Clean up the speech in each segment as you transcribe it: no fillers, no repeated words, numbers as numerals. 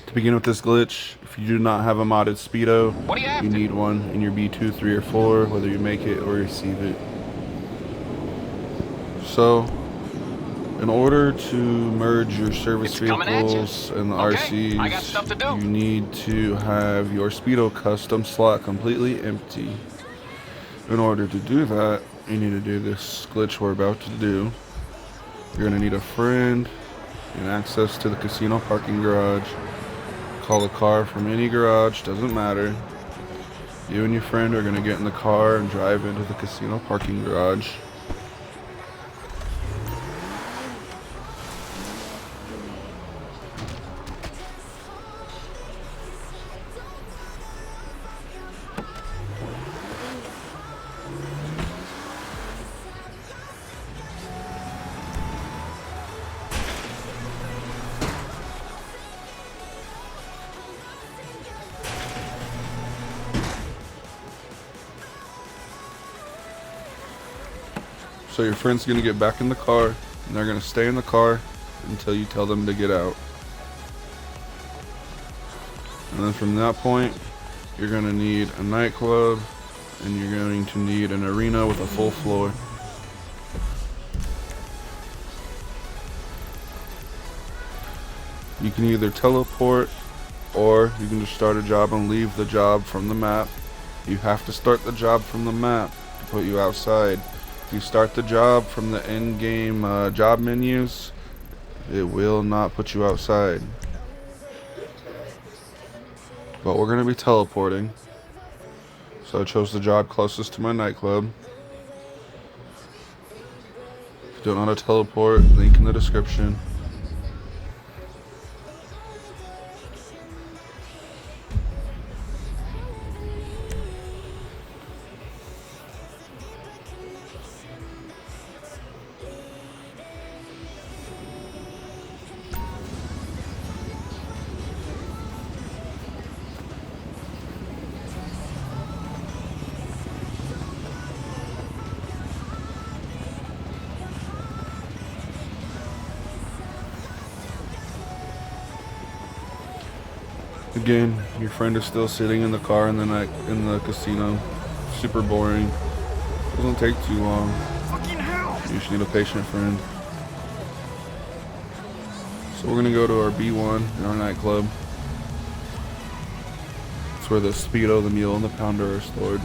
To begin with this glitch, if you do not have a modded Speedo, you need one in your B2, 3, or 4, whether you make it or receive it. So, in order to merge your service vehicles and the RCs, you need to have your Speedo custom slot completely empty. In order to do that, you need to do this glitch we're about to do. You're going to need a friend and access to the casino parking garage. Call a car from any garage, doesn't matter. You and your friend are going to get in the car and drive into the casino parking garage. So your friend's going to get back in the car, and they're going to stay in the car until you tell them to get out. And then from that point, you're going to need a nightclub, and you're going to need an arena with a full floor. You can either teleport, or you can just start a job and leave the job from the map. You have to start the job from the map to put you outside. If you start the job from the in-game job menus, it will not put you outside. But we're going to be teleporting. So I chose the job closest to my nightclub. If you don't know how to teleport, link in the description. Again, your friend is still sitting in the car in the casino. Super boring. Doesn't take too long. You just need a patient friend. So we're gonna go to our B1 in our nightclub. It's where the Speedo, the Mule, and the Pounder are stored.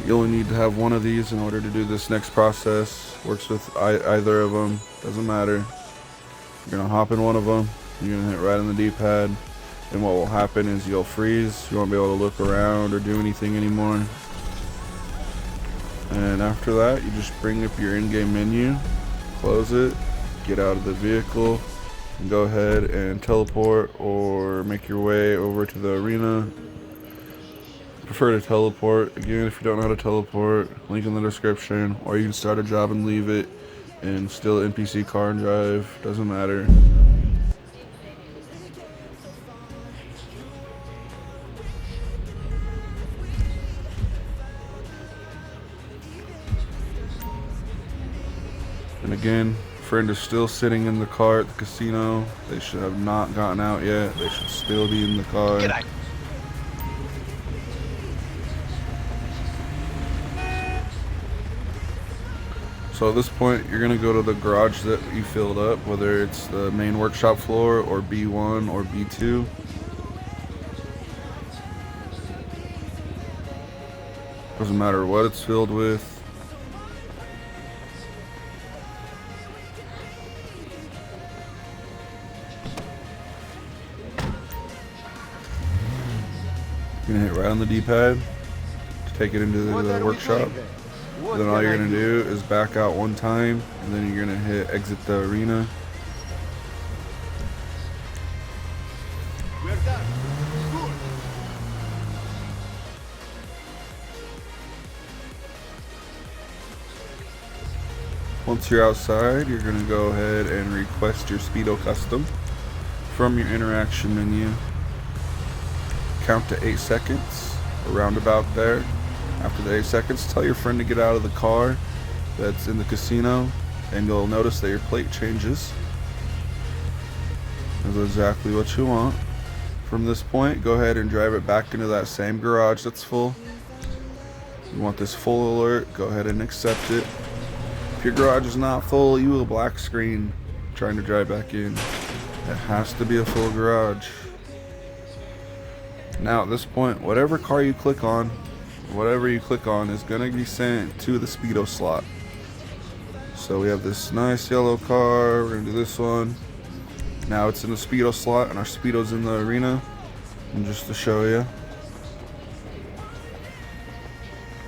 You only need to have one of these in order to do this next process. Works with either of them. Doesn't matter. You're gonna hop in one of them. You're gonna hit right on the D-pad. And what will happen is you'll freeze. You won't be able to look around or do anything anymore. And after that, you just bring up your in-game menu, close it, get out of the vehicle, and go ahead and teleport or make your way over to the arena. Prefer to teleport. Again, if you don't know how to teleport, link in the description, or you can start a job and leave it and still NPC car and drive. Doesn't matter. And again, friend is still sitting in the car at the casino. They should have not gotten out yet. They should still be in the car. G'day. So at this point, you're going to go to the garage that you filled up, whether it's the main workshop floor or B1 or B2. Doesn't matter what it's filled with. You're going to hit right on the D-pad to take it into the workshop. Then all you're going to do is back out one time, and then you're going to hit exit the arena. We're done. Good. Once you're outside, you're going to go ahead and request your Speedo custom from your interaction menu, count to 8 seconds, around about there. After the 8 seconds, tell your friend to get out of the car that's in the casino, and you'll notice that your plate changes. That's exactly what you want. From this point, go ahead and drive it back into that same garage that's full. You want this full alert, go ahead and accept it. If your garage is not full, you will black screen trying to drive back in. It has to be a full garage. Now at this point, whatever car you click on, is going to be sent to the Speedo slot. So we have this nice yellow car, we're going to do this one. Now it's in the Speedo slot and our Speedo's in the arena. And just to show you.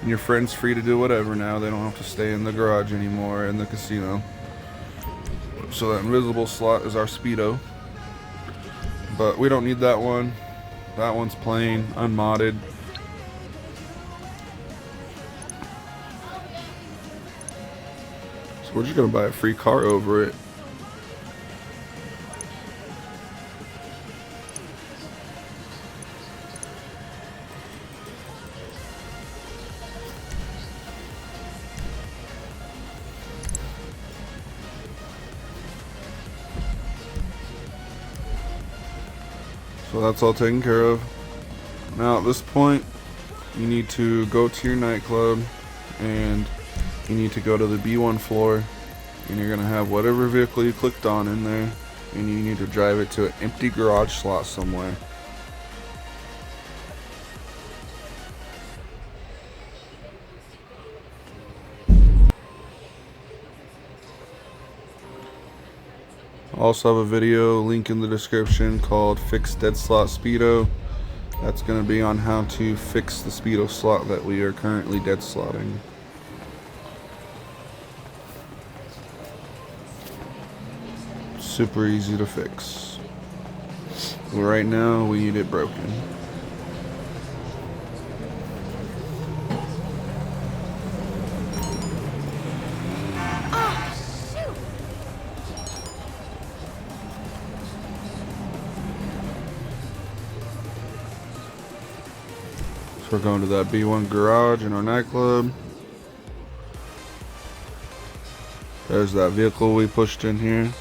And your friend's free to do whatever now, they don't have to stay in the garage anymore in the casino. So that invisible slot is our Speedo. But we don't need that one. That one's plain, unmodded. So we're just gonna buy a free car over it. So that's all taken care of. Now at this point, you need to go to your nightclub and you need to go to the B1 floor, and you're gonna have whatever vehicle you clicked on in there, and you need to drive it to an empty garage slot somewhere. I also have a video, link in the description, called Fix Dead Slot Speedo. That's going to be on how to fix the Speedo slot that we are currently dead slotting. Super easy to fix. Right now we need it broken. We're going to that B1 garage in our nightclub. There's that vehicle we pushed in here.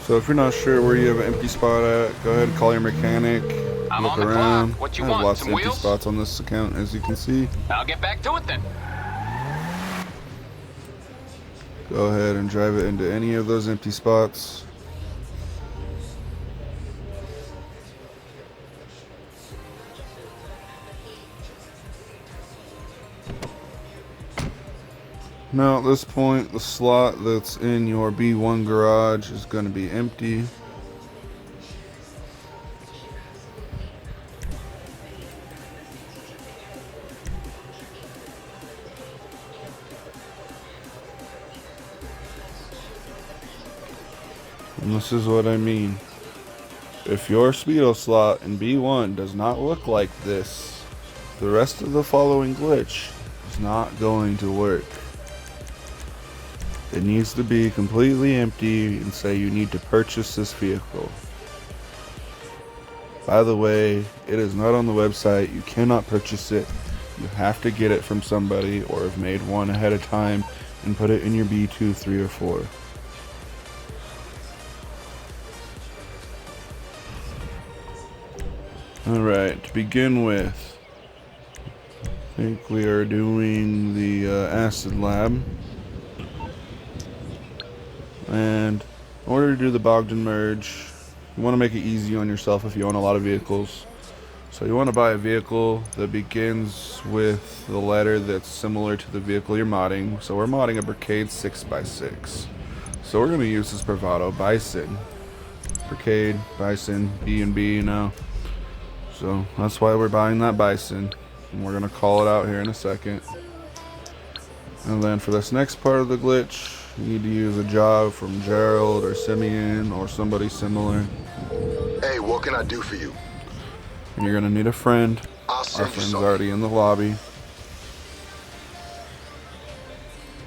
So if you're not sure where you have an empty spot at, go ahead and call your mechanic. Look around. What you I have want? lots Some of empty wheels? spots on this account, as you can see. I'll get back to it then. Go ahead and drive it into any of those empty spots. Now at this point, the slot that's in your B1 garage is going to be empty. And this is what I mean. If your Speedo slot in B1 does not look like this, the rest of the following glitch is not going to work. It needs to be completely empty and say you need to purchase this vehicle. By the way, it is not on the website. You cannot purchase it. You have to get it from somebody or have made one ahead of time and put it in your B2, 3, or 4. Alright, to begin with, I think we are doing the acid lab. And in order to do the Bogdan merge, you want to make it easy on yourself if you own a lot of vehicles. So you want to buy a vehicle that begins with the letter that's similar to the vehicle you're modding. So we're modding a Bricade 6x6. So we're going to use this Bravado Bison. Bricade, Bison, B&B, you know. So that's why we're buying that Bison. And we're going to call it out here in a second. And then for this next part of the glitch, you need to use a job from Gerald or Simeon or somebody similar. Hey, what can I do for you? And you're gonna need a friend. Our friend's already in the lobby.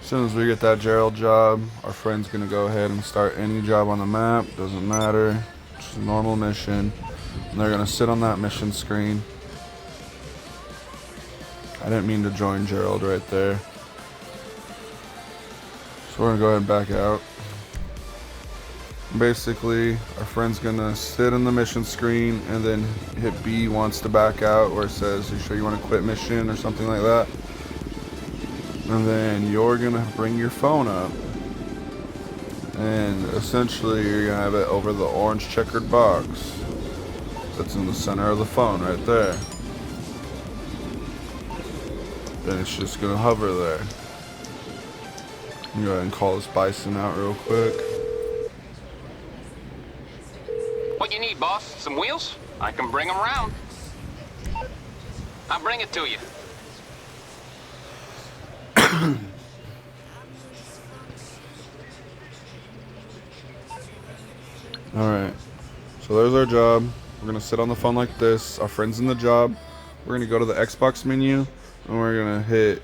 As soon as we get that Gerald job, our friend's gonna go ahead and start any job on the map. Doesn't matter. Just a normal mission. And they're gonna sit on that mission screen. I didn't mean to join Gerald right there. So we're gonna go ahead and back out. Basically, our friend's gonna sit in the mission screen and then hit B wants to back out, where it says, "You sure you want to quit mission?" or something like that. And then you're gonna bring your phone up, and essentially you're gonna have it over the orange checkered box that's in the center of the phone right there. Then it's just gonna hover there. Go ahead and call this Bison out real quick. What you need, boss? Some wheels? I can bring them around. I'll bring it to you. Alright, so there's our job. We're gonna sit on the phone like this. Our friend's in the job. We're gonna go to the Xbox menu and we're gonna hit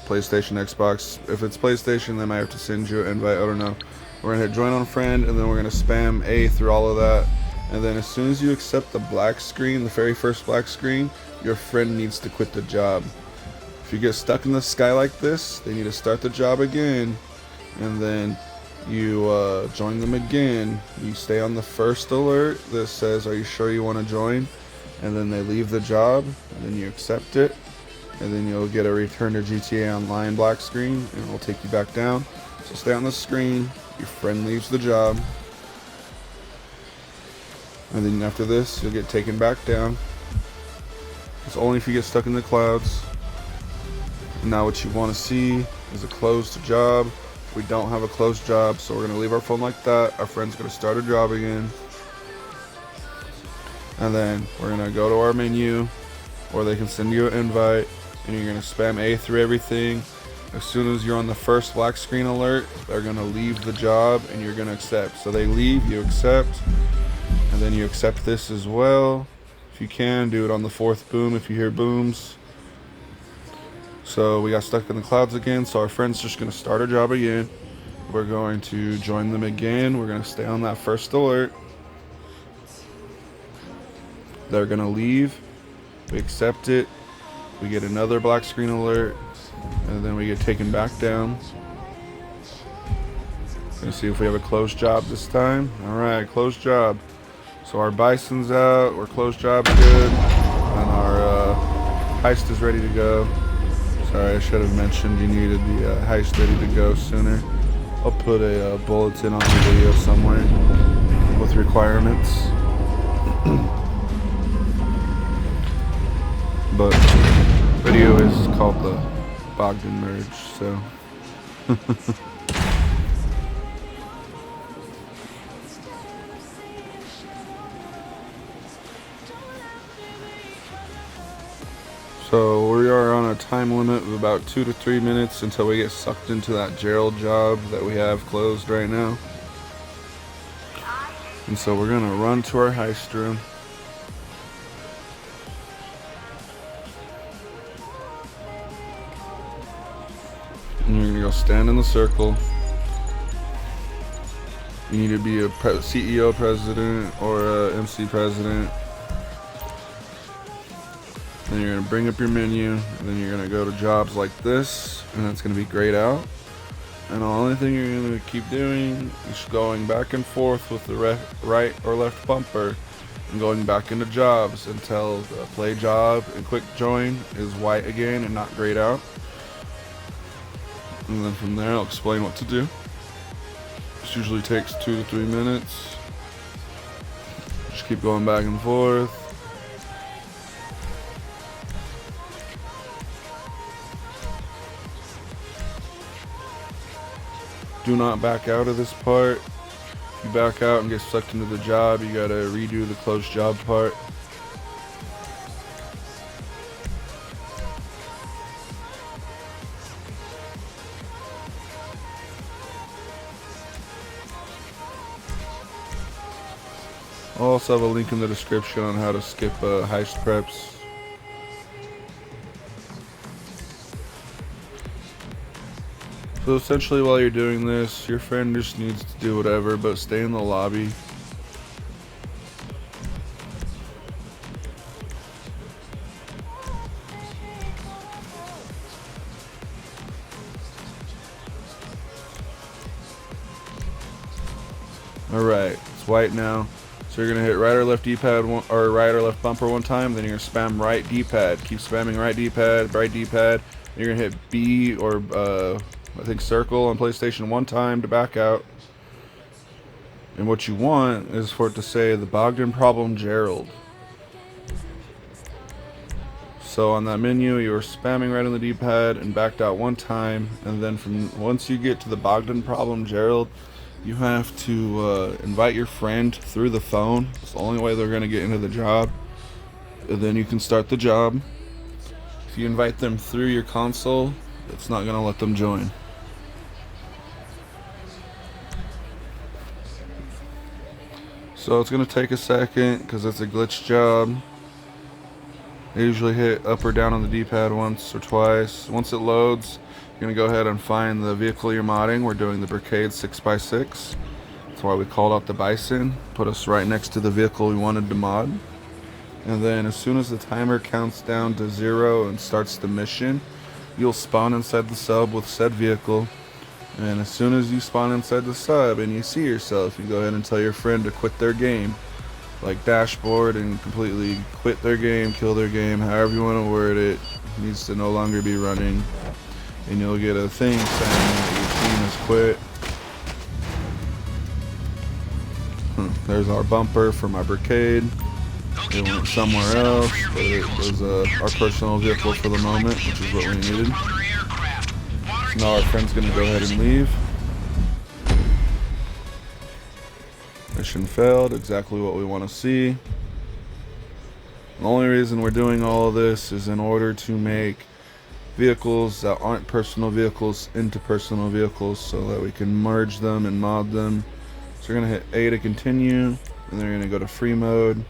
PlayStation, Xbox. If it's PlayStation, they might have to send you an invite. I don't know. We're gonna hit join on friend, and then we're gonna spam A through all of that. And then as soon as you accept the black screen, the very first black screen, your friend needs to quit the job. If you get stuck in the sky like this, they need to start the job again, and then you join them again. You stay on the first alert that says, "Are you sure you want to join?" And then they leave the job, and then you accept it, and then you'll get a Return to GTA Online black screen, and it will take you back down. So stay on the screen. Your friend leaves the job, and then after this, you'll get taken back down. It's only if you get stuck in the clouds. Now what you want to see is a closed job. We don't have a closed job, so we're going to leave our phone like that. Our friend's going to start a job again. And then we're going to go to our menu, or they can send you an invite, and you're going to spam A through everything. As soon as you're on the first black screen alert, they're going to leave the job, and you're going to accept. So they leave, you accept, and then you accept this as well. If you can, do it on the fourth boom if you hear booms. So we got stuck in the clouds again, so our friend's just going to start our job again. We're going to join them again. We're going to stay on that first alert. They're going to leave. We accept it. We get another black screen alert, and then we get taken back down. Gonna see if we have a closed job this time. Alright, closed job. So our Bison's out, our closed job's good, and our heist is ready to go. Sorry, I should have mentioned you needed the heist ready to go sooner. I'll put a bulletin on the video somewhere with requirements. But video is called the Bogdan merge, so So we are on a time limit of about 2 to 3 minutes until we get sucked into that Gerald job that we have closed right now. And so we're gonna run to our heist room. And you're gonna go stand in the circle. You need to be a CEO president or a MC president. Then you're gonna bring up your menu, and then you're gonna go to jobs like this, and that's gonna be grayed out. And the only thing you're gonna keep doing is going back and forth with the right or left bumper, and going back into jobs until the play job and quick join is white again and not grayed out. And then from there, I'll explain what to do. This usually takes 2 to 3 minutes. Just keep going back and forth. Do not back out of this part. If you back out and get sucked into the job, you gotta redo the closed job part. I'll also have a link in the description on how to skip heist preps. So essentially while you're doing this, your friend just needs to do whatever but stay in the lobby. Alright, it's white now. So you're gonna hit right or left D-pad or right or left bumper one time, then you're gonna spam right D-pad. Keep spamming right D-pad, right D-pad. You're gonna hit B or I think circle on PlayStation one time to back out. And what you want is for it to say the Bogdan problem Gerald. So on that menu, you're spamming right on the D-pad and backed out one time, and then once you get to the Bogdan problem Gerald, you have to invite your friend through the phone. It's the only way they're going to get into the job. And then you can start the job. If you invite them through your console, it's not going to let them join. So it's going to take a second because it's a glitch job. I usually hit up or down on the D-pad once or twice. Once it loads, you're going to go ahead and find the vehicle you're modding. We're doing the Brigade 6x6. That's why we called out the Bison. Put us right next to the vehicle we wanted to mod. And then as soon as the timer counts down to 0 and starts the mission, you'll spawn inside the sub with said vehicle. And as soon as you spawn inside the sub and you see yourself, you go ahead and tell your friend to quit their game. Like dashboard and completely quit their game, kill their game, however you want to word it. It needs to no longer be running. And you'll get a thing saying that your team has quit. There's our bumper for my Brigade. It went somewhere else, but it was our personal vehicle for the moment, which is what we needed. So now our friend's going to go ahead and leave. Mission failed, exactly what we want to see. The only reason we're doing all of this is in order to make vehicles that aren't personal vehicles into personal vehicles so that we can merge them and mod them. So we're going to hit A to continue, and then we're going to go to free mode.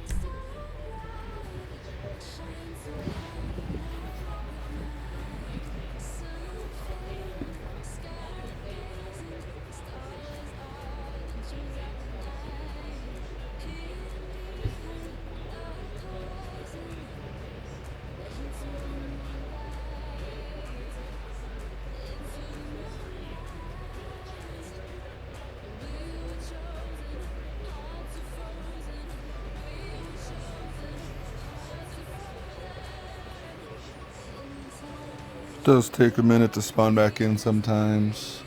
It does take a minute to spawn back in sometimes.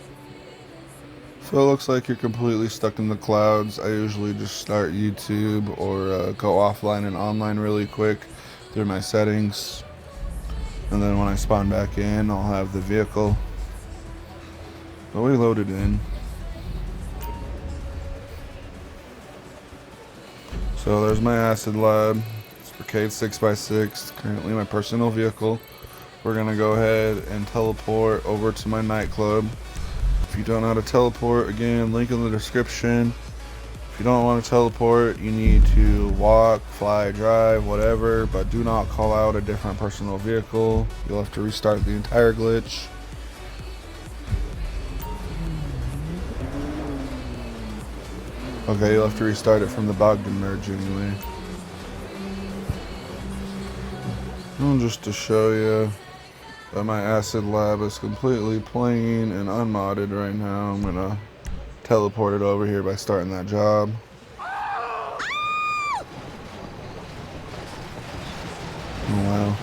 So it looks like you're completely stuck in the clouds. I usually just start YouTube or go offline and online really quick through my settings. And then when I spawn back in, I'll have the vehicle. But we loaded in. So there's my acid lab. It's Brigade 6x6, currently my personal vehicle. We're gonna go ahead and teleport over to my nightclub. If you don't know how to teleport, again, link in the description. If you don't want to teleport, you need to walk, fly, drive, whatever, but do not call out a different personal vehicle. You'll have to restart the entire glitch. Okay, you'll have to restart it from the Bogdan merge anyway. And just to show you that my acid lab is completely plain and unmodded right now, I'm gonna teleport it over here by starting that job. Oh wow,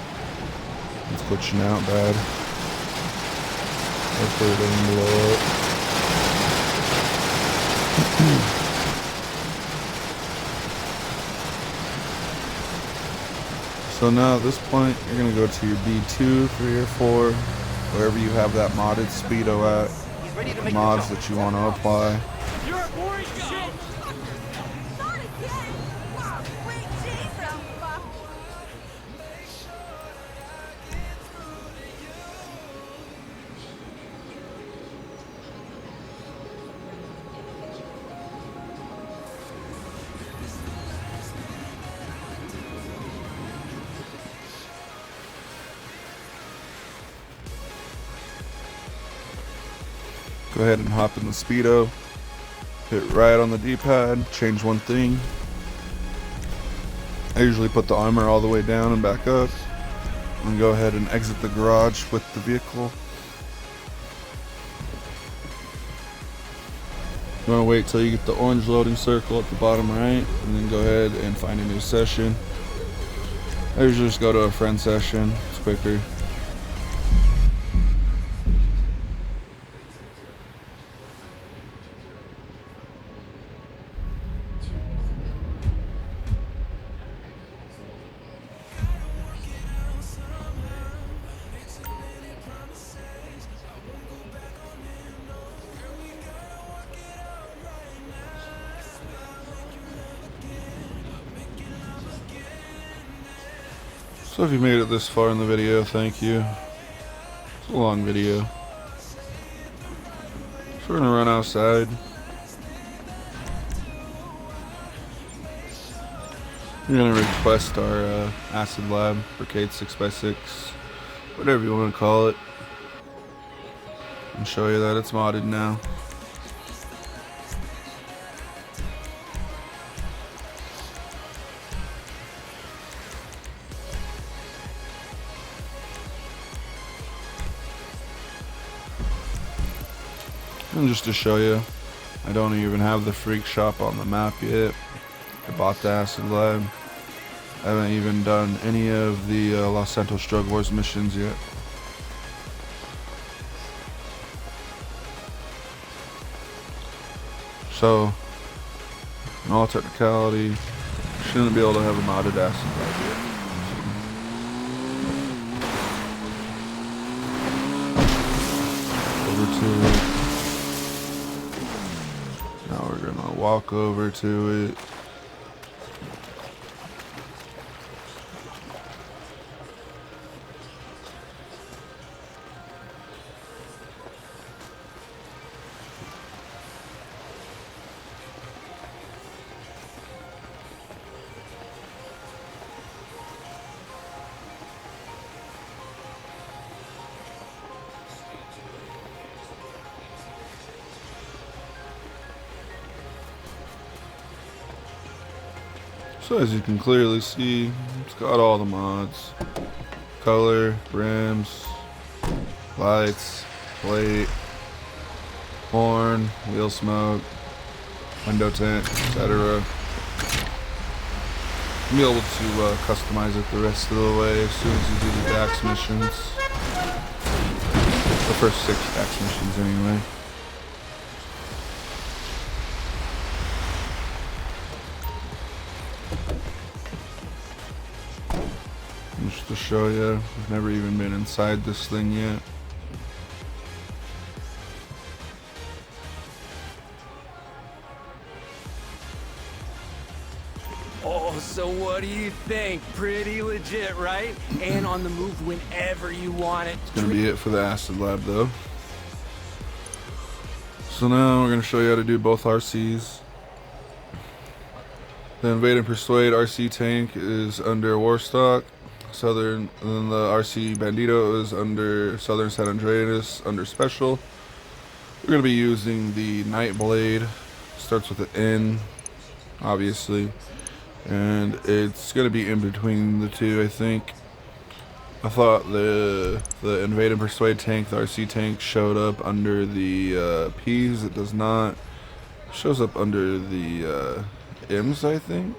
it's glitching out bad. Hopefully it doesn't blow up. So now at this point, you're going to go to your B2, 3, or 4, wherever you have that modded speedo at, the mods that you want to apply. Go ahead and hop in the Speedo. Hit right on the D-pad. Change one thing. I usually put the armor all the way down and back up. And go ahead and exit the garage with the vehicle. You want to wait till you get the orange loading circle at the bottom right, and then go ahead and find a new session. I usually just go to a friend session. It's quicker. So if you made it this far in the video, thank you. It's a long video. So we're gonna run outside. We're gonna request our Acid Lab Brigade 6x6, whatever you want to call it, and show you that it's modded now. And just to show you, I don't even have the Freak Shop on the map yet. I bought the Acid Lab. I haven't even done any of the Los Santos Drug Wars missions yet. So, in all technicality, shouldn't be able to have a modded Acid Lab yet. Over to it. Now we're gonna walk over to it. So as you can clearly see, it's got all the mods. Color, rims, lights, plate, horn, wheel smoke, window tint, etc. You'll be able to customize it the rest of the way as soon as you do the DAX missions. The first 6 DAX missions anyway. Just to show you, I've never even been inside this thing yet. Oh, so what do you think? Pretty legit, right? And on the move whenever you want it. It's gonna be it for the Acid Lab though. So now we're gonna show you how to do both RCs. The Invade and Persuade RC tank is under Warstock. Southern, and then the RC Bandito is under Southern San Andreas under Special. We're going to be using the Nightblade. Starts with an N, obviously, and it's going to be in between the two, I think. I thought the Invade and Persuade tank, the RC tank, showed up under the P's. It does not. It shows up under the M's, I think.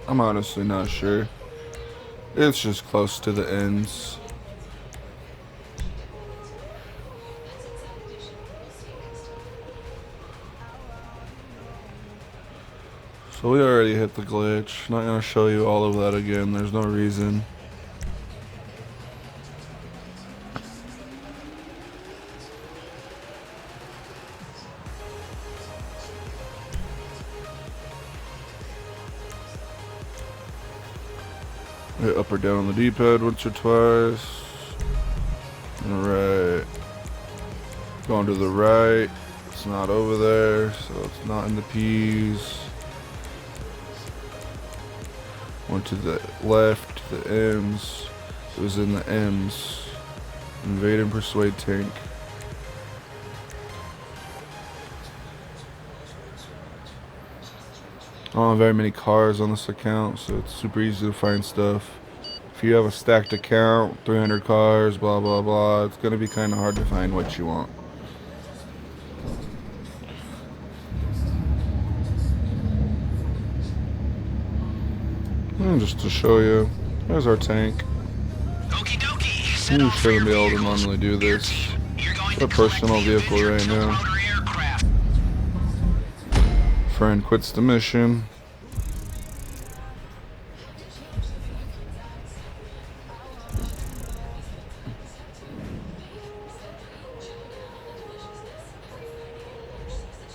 I'm honestly not sure. It's just close to the ends. So we already hit the glitch. Not gonna show you all of that again. There's no reason. Hit up or down on the D-pad once or twice. Alright. Going to the right. It's not over there, so it's not in the P's. Went to the left, the M's. It was in the M's. Invade and Persuade tank. don't have very many cars on this account, so it's super easy to find stuff. If you have a stacked account, 300 cars, blah blah blah, it's gonna be kind of hard to find what you want. And just to show you, there's our tank. You shouldn't be able to normally do this. It's a personal vehicle right now. Friend quits the mission.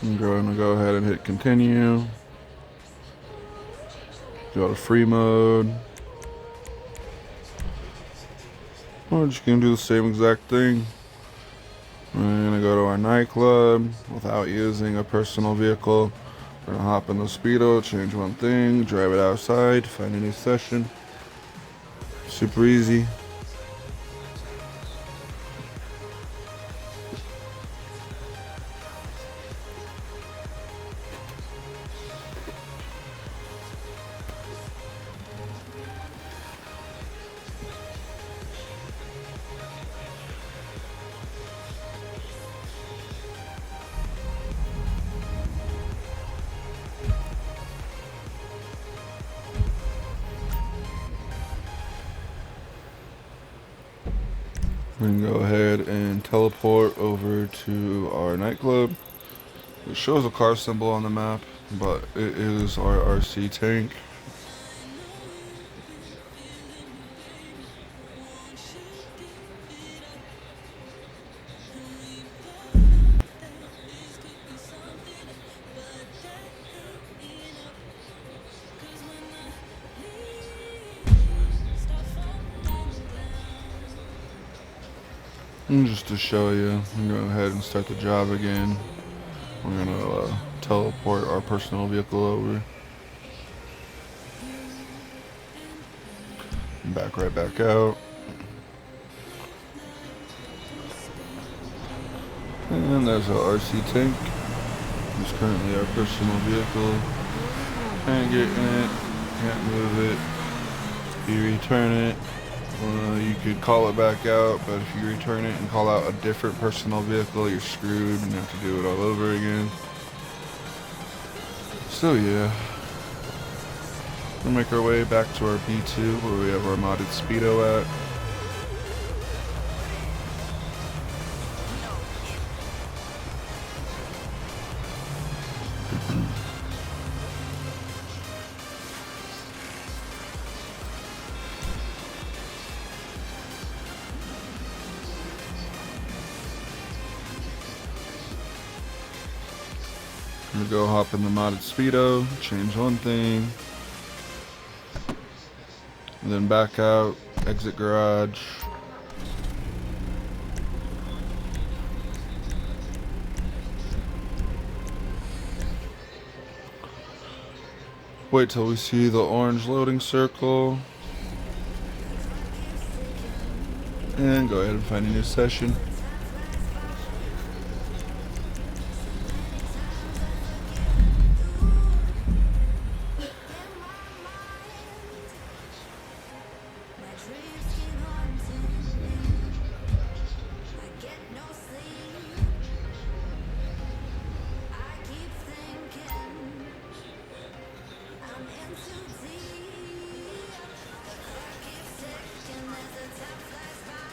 I'm going to go ahead and hit continue. Go to free mode. We're just gonna do the same exact thing. We're gonna go to our nightclub without using a personal vehicle. We're gonna hop in the Speedo, change one thing, drive it outside, find a new session. Super easy. We can go ahead and teleport over to our nightclub. It shows a car symbol on the map, but it is our RC tank. And just to show you, I'm going to go ahead and start the job again. We're going to teleport our personal vehicle over. And back right back out. And there's our RC tank. It's currently our personal vehicle. Can't get in it, can't move it. If you return it, you could call it back out, but if you return it and call out a different personal vehicle, you're screwed and have to do it all over again. So yeah, we'll make our way back to our B2 where we have our modded Speedo at. I'm gonna go hop in the modded Speedo, change one thing, and then back out, exit garage. Wait till we see the orange loading circle, and go ahead and find a new session.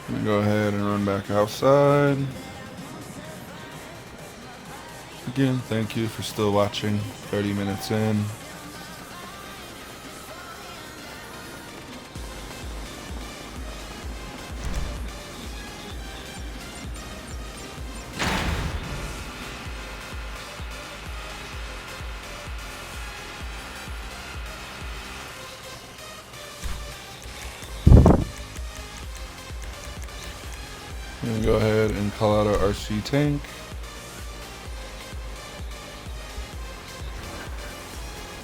I'm gonna go ahead and run back outside. Again, thank you for still watching, 30 minutes in. I'm gonna go ahead and call out our RC tank.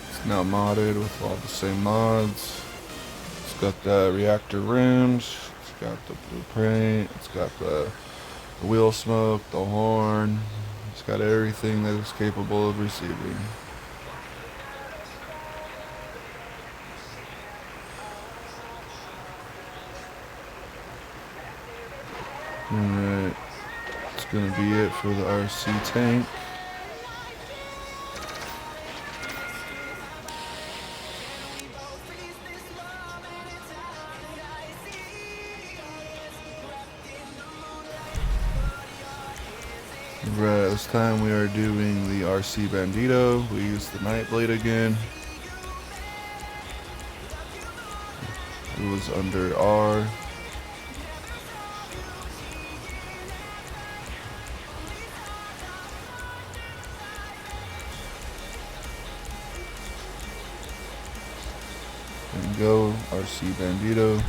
It's now modded with all the same mods. It's got the reactor rims, it's got the blueprint, it's got the wheel smoke, the horn, it's got everything that it's capable of receiving. Alright, that's gonna be it for the RC tank. Right, this time we are doing the RC Bandito. We use the Nightblade again. It was under R. And go, RC Bandito.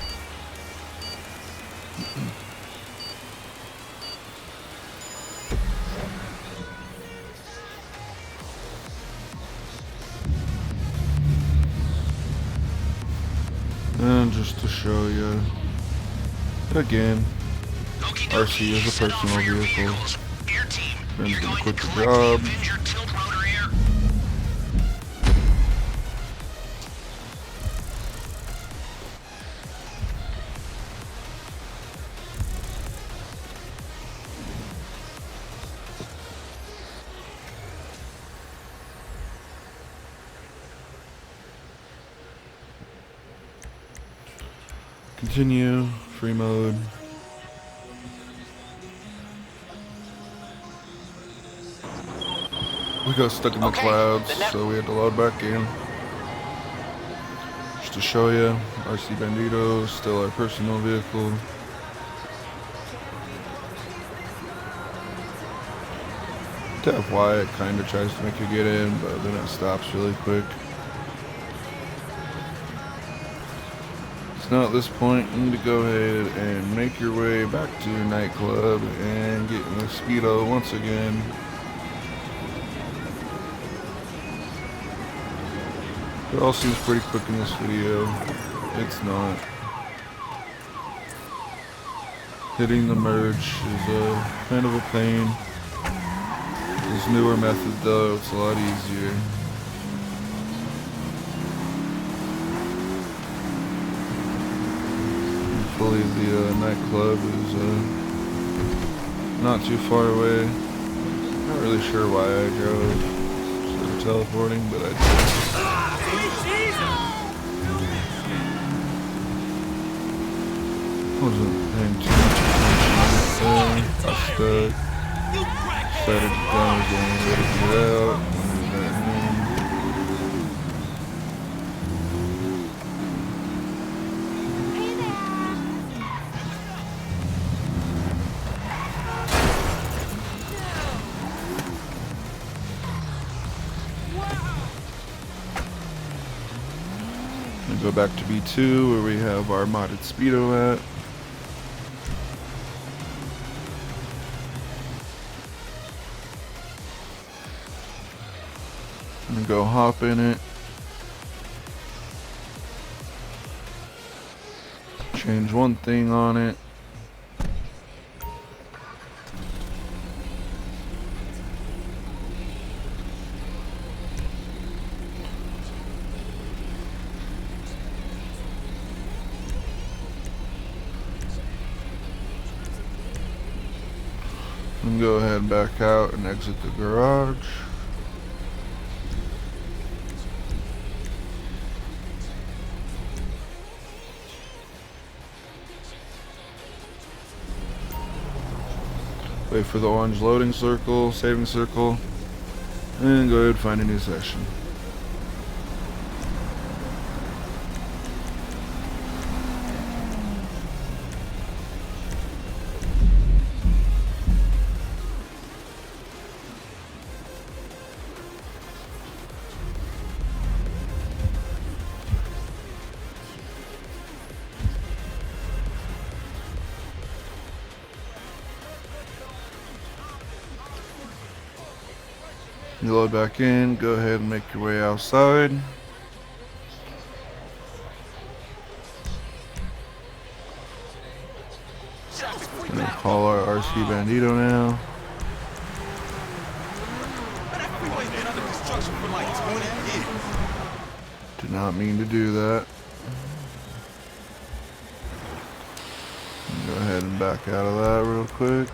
And just to show you, again, RC is a personal vehicle. Ben's gonna quit the job. Continue, free mode. We got stuck in the clouds, so we had to load back in. Just to show you, RC Bandito, still our personal vehicle. Tap Y, it kind of tries to make you get in, but then it stops really quick. So now at this point, you need to go ahead and make your way back to your nightclub and get in the Speedo once again. It all seems pretty quick in this video. It's not. Hitting the merge is kind of a pain. This newer method though, it's a lot easier. Hopefully the nightclub is not too far away. Not really sure why I drove instead of teleporting, but I did. Wasn't paying too much attention. Got stuck. Decided to down again, let it get out. Go back to B2 where we have our modded Speedo at. And go hop in it. Change one thing on it. And go ahead and back out and exit the garage. Wait for the orange loading circle, saving circle, and go ahead and find a new session. You load back in, go ahead and make your way outside. Gonna call our RC Bandito now. Did not mean to do that. Go ahead ahead and back out of that real quick.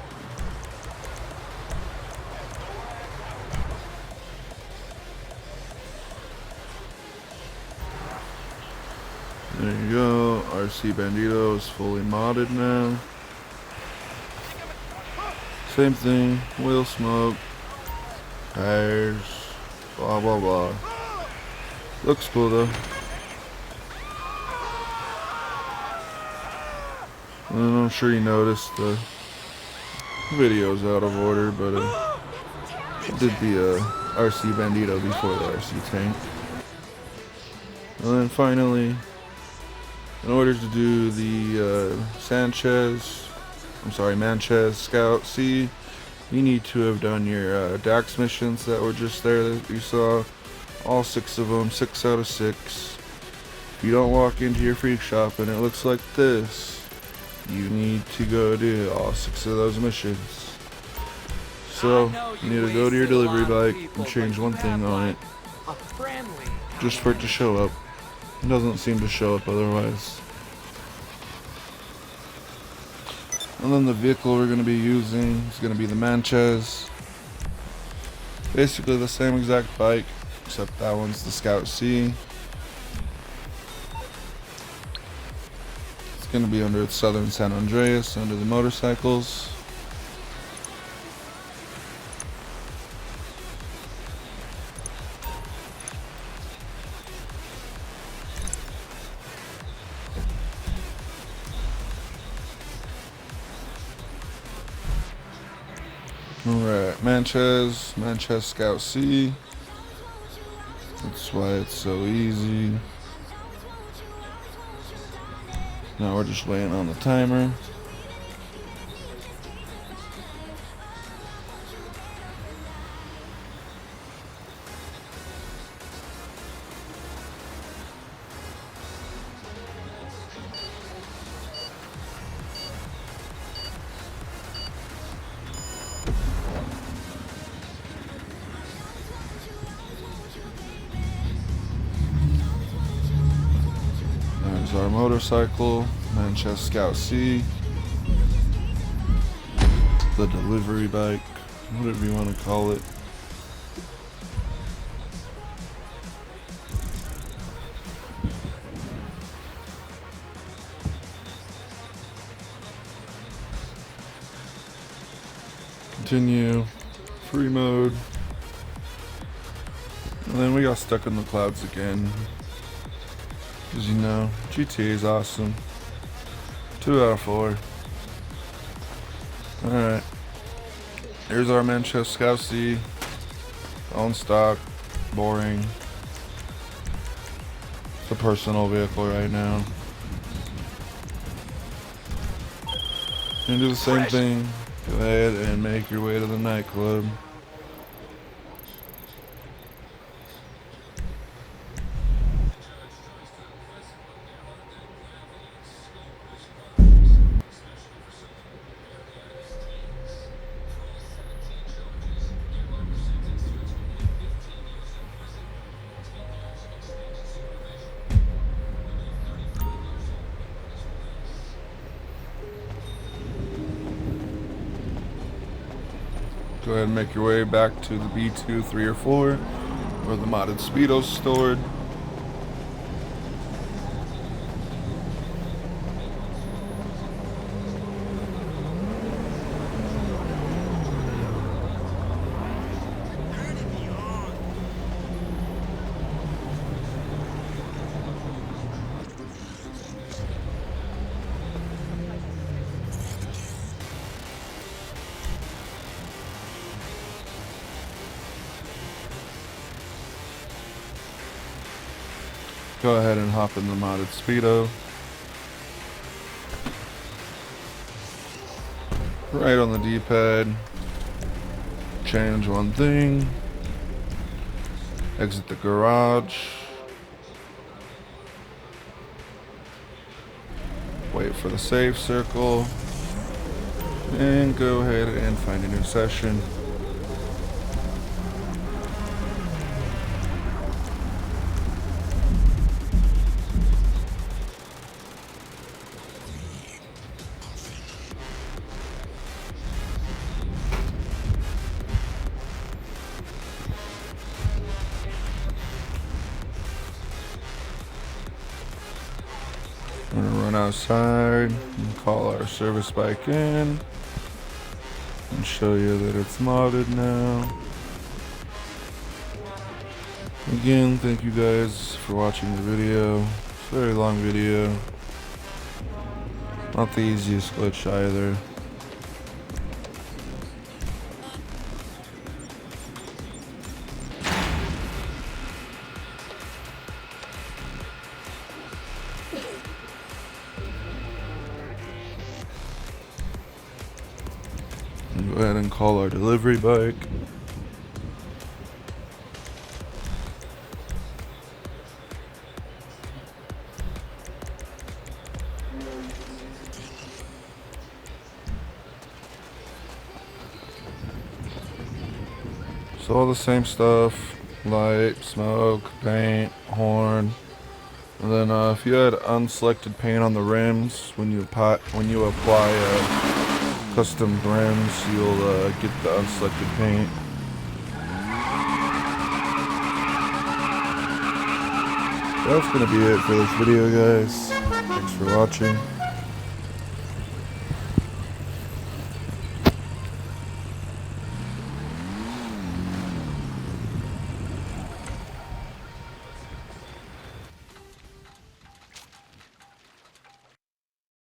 There you go. RC Bandito is fully modded now. Same thing. Wheel smoke. Tires. Blah blah blah. Looks cool though. And I'm sure you noticed the video's out of order, but it did the RC Bandito before the RC tank. And then finally, in order to do the Manchez Scout C, you need to have done your Dax missions that were just there that you saw. All 6 of them, 6 out of 6. If you don't walk into your freak shop and it looks like this, you need to go do all 6 of those missions. So, you need to go to your delivery bike and change one thing on it, just for it to show up. It doesn't seem to show up otherwise. And then the vehicle we're going to be using is going to be the Manchez. Basically the same exact bike, except that one's the Scout C. It's going to be under Southern San Andreas, under the motorcycles. Alright, Manchez Scout C. That's why it's so easy. Now we're just waiting on the timer. There's our motorcycle, Manchez Scout C, the delivery bike, whatever you want to call it. Continue, free mode, and then we got stuck in the clouds again. As you know, GTA is awesome. 2 out of 4. Alright. Here's our Manchez Scout C. Own stock. Boring. It's a personal vehicle right now. You do the same thing. Go ahead and make your way to the nightclub. Go ahead and make your way back to the B2, 3, or 4, where the modded Speedo's stored. Go ahead and hop in the modded Speedo. Right on the D-pad. Change one thing. Exit the garage. Wait for the save circle. And go ahead and find a new session. We're gonna run outside and call our service bike in and show you that it's modded now. Again, thank you guys for watching the video. It's a very long video. Not the easiest glitch either. Go ahead and call our delivery bike. So all the same stuff: light, smoke, paint, horn. And then if you had unselected paint on the rims, when you apply custom rims, you'll get the unselected paint. That's gonna be it for this video, guys. Thanks for watching.